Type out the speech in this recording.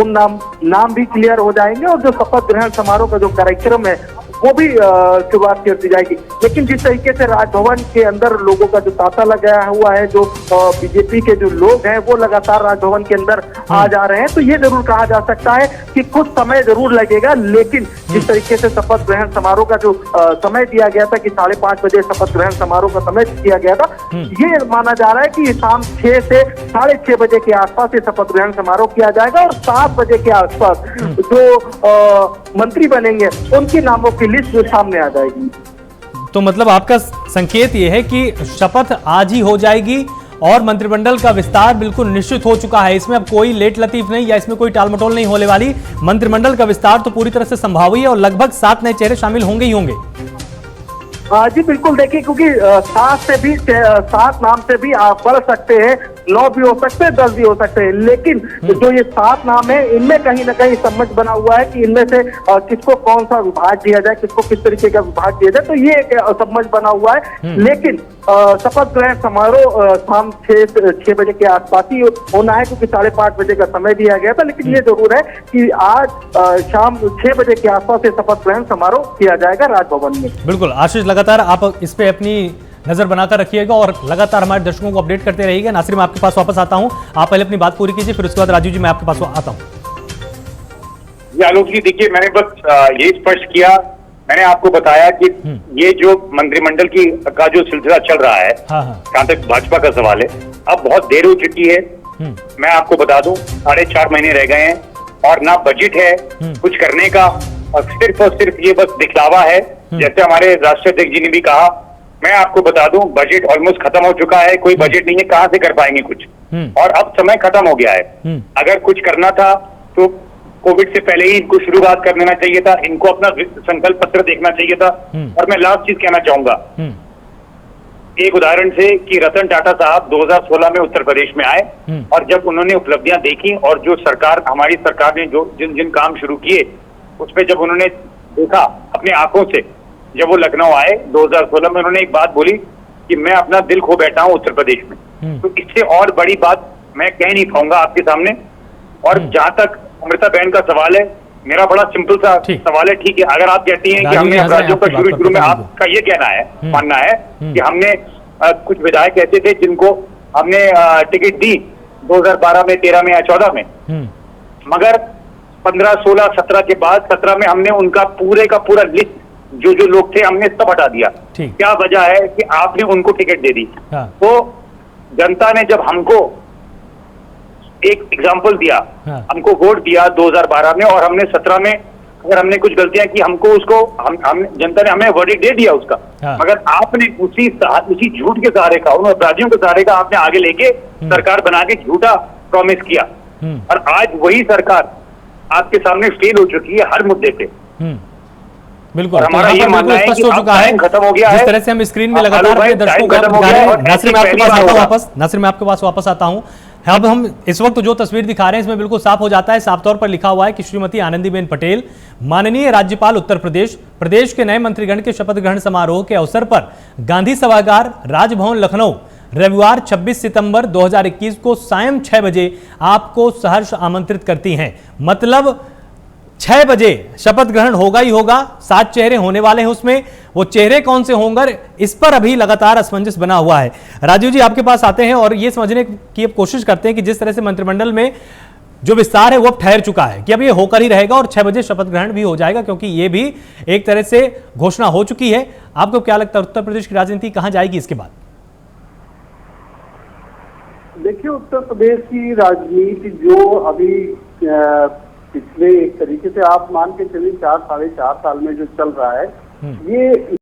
नाम भी क्लियर हो जाएंगे और जो शपथ ग्रहण समारोह का जो कार्यक्रम है वो भी शुरुआत कर दी जाएगी। लेकिन जिस तरीके से राजभवन के अंदर लोगों का जो तांता लगाया हुआ है, जो बीजेपी के जो लोग हैं वो लगातार राजभवन के अंदर आ जा रहे हैं, तो ये जरूर कहा जा सकता है कि कुछ समय जरूर लगेगा। लेकिन जिस तरीके से शपथ ग्रहण समारोह का जो समय दिया गया था कि 5:30 बजे शपथ ग्रहण समारोह का समय दिया गया था, ये माना जा रहा है कि शाम 6 से 6:30 बजे के आसपास ये शपथ ग्रहण समारोह किया जाएगा और 7 बजे के आसपास जो मंत्री बनेंगे उनके नामों की लिस्ट जो सामने आ जाएगी। तो मतलब आपका संकेत ये है कि शपथ आज ही हो जाएगी और मंत्रिमंडल का विस्तार बिल्कुल निश्चित हो चुका है, इसमें अब कोई लेट लतीफ नहीं या इसमें कोई टालमटोल नहीं होने वाली। मंत्रिमंडल का विस्तार तो पूरी तरह से संभावित है और लगभग 7 नए चेहरे शामिल होंगे ही होंगे। जी बिल्कुल, देखिए क्योंकि 7 नाम से भी आप बढ़ सकते हैं, 9 भी हो सकते हैं, 10 भी हो सकते हैं। लेकिन जो ये 7 नाम है इनमें कहीं ना कहीं समझ बना हुआ है कि इनमें से किसको कौन सा विभाग दिया जाए, किसको किस तरीके का विभाग दिया जाए, तो ये एक समझ बना हुआ है। लेकिन शपथ ग्रहण समारोह शाम 6 बजे के आसपास ही होना है क्योंकि 5:30 बजे का समय दिया गया था। लेकिन ये जरूर है कि आज शाम 6 बजे के आसपास ये शपथ ग्रहण समारोह किया जाएगा राजभवन में। बिल्कुल आशीष, लगातार आप इस पे अपनी नजर बनाकर रखिएगा और लगातार हमारे दर्शकों को अपडेट करते रहिएगा। नासिर, मैं आपके पास वापस आता हूं, आप पहले अपनी बात पूरी कीजिए, फिर उसके बाद राजीव जी मैं आपके पास आता हूं। आलोक जी देखिए, मैंने बस ये स्पष्ट किया, मैंने आपको बताया कि ये जो मंत्रिमंडल का जो सिलसिला चल रहा है, जहां तक भाजपा का सवाल है, अब बहुत देर हो चुकी है। मैं आपको बता दूं 4.5 महीने रह गए हैं और ना बजट है कुछ करने का, और सिर्फ ये बस दिखलावा है। जैसे हमारे राष्ट्रीय अध्यक्ष जी ने भी कहा, मैं आपको बता दूं बजट ऑलमोस्ट खत्म हो चुका है, कोई बजट नहीं है, कहां से कर पाएंगे कुछ, और अब समय खत्म हो गया है। अगर कुछ करना था तो कोविड से पहले ही इनको शुरुआत कर लेना चाहिए था, इनको अपना संकल्प पत्र देखना चाहिए था। और मैं लास्ट चीज कहना चाहूंगा एक उदाहरण से कि रतन टाटा साहब 2016 में उत्तर प्रदेश में आए और जब उन्होंने उपलब्धियां देखी और जो सरकार, हमारी सरकार ने जो जिन काम शुरू किए उस पर जब उन्होंने देखा अपनी आंखों से, जब वो लखनऊ आए 2016 में, उन्होंने एक बात बोली कि मैं अपना दिल खो बैठा हूं उत्तर प्रदेश में। तो इससे और बड़ी बात मैं कह नहीं पाऊंगा आपके सामने। और जहां तक अमृता बहन का सवाल है, मेरा बड़ा सिंपल सा सवाल है, ठीक है, अगर आप कहती हैं कि हमने अपराधियों का शुरू में, आपका ये कहना है, मानना है कि हमने कुछ विधायक ऐसे थे जिनको हमने टिकट दी 2012 में, 13 में या 14 में, मगर 15, 16, 17 के बाद 17 में हमने उनका पूरे का पूरा लिस्ट जो लोग थे हमने सब हटा दिया। क्या वजह है कि आपने उनको टिकट दे दी? तो जनता ने जब हमको एक एग्जाम्पल दिया, हमको वोट दिया 2012 में और हमने 17 में अगर हमने कुछ गलतियां की, हमको उसको हम जनता ने हमें वर्डिक्ट दे दिया उसका, मगर आपने उसी झूठ के सहारे का, उन अपराधियों के सहारे का आपने आगे लेके सरकार बना के झूठा प्रॉमिस किया। और आज वही सरकार आपके सामने फेल हो चुकी है हर मुद्दे पे। बिल्कुल, हमारा ये मानना है कि हो चुका है, खत्म हो गया है। जिस तरह से हम स्क्रीन में लगातार अपने दर्शकों को दिखा रहे हैं। नासिर, मैं आपके पास आता हूं वापस, नासिर मैं आपके पास वापस आता हूं। अब हम इस वक्त जो तस्वीर दिखा रहे हैं इसमें बिल्कुल साफ हो जाता है, साफ तौर पर लिखा हुआ है कि श्रीमती आनंदीबेन पटेल, माननीय राज्यपाल उत्तर प्रदेश, प्रदेश के नए मंत्रीगण के शपथ ग्रहण समारोह के अवसर पर गांधी सभागार, राजभवन, लखनऊ, रविवार 26 सितंबर 2021 को सायं 6 बजे आपको सहर्ष आमंत्रित करती हैं। मतलब 6 बजे शपथ ग्रहण होगा ही होगा, 7 चेहरे होने वाले हैं, उसमें वो चेहरे कौन से होंगे इस पर अभी लगातार असमंजस बना हुआ है। राजीव जी आपके पास आते हैं और ये समझने की कोशिश करते हैं कि जिस तरह से मंत्रिमंडल में जो विस्तार है वो अब ठहर चुका है कि अब ये होकर ही रहेगा और 6 बजे शपथ ग्रहण भी हो जाएगा, क्योंकि ये भी एक तरह से घोषणा हो चुकी है। आपको क्या लगता है उत्तर प्रदेश की राजनीति कहां जाएगी इसके बाद? देखिए, उत्तर प्रदेश की राजनीति जो अभी पिछले एक तरीके से आप मान के चलिए 4 साढ़े 4 साल में जो चल रहा है, ये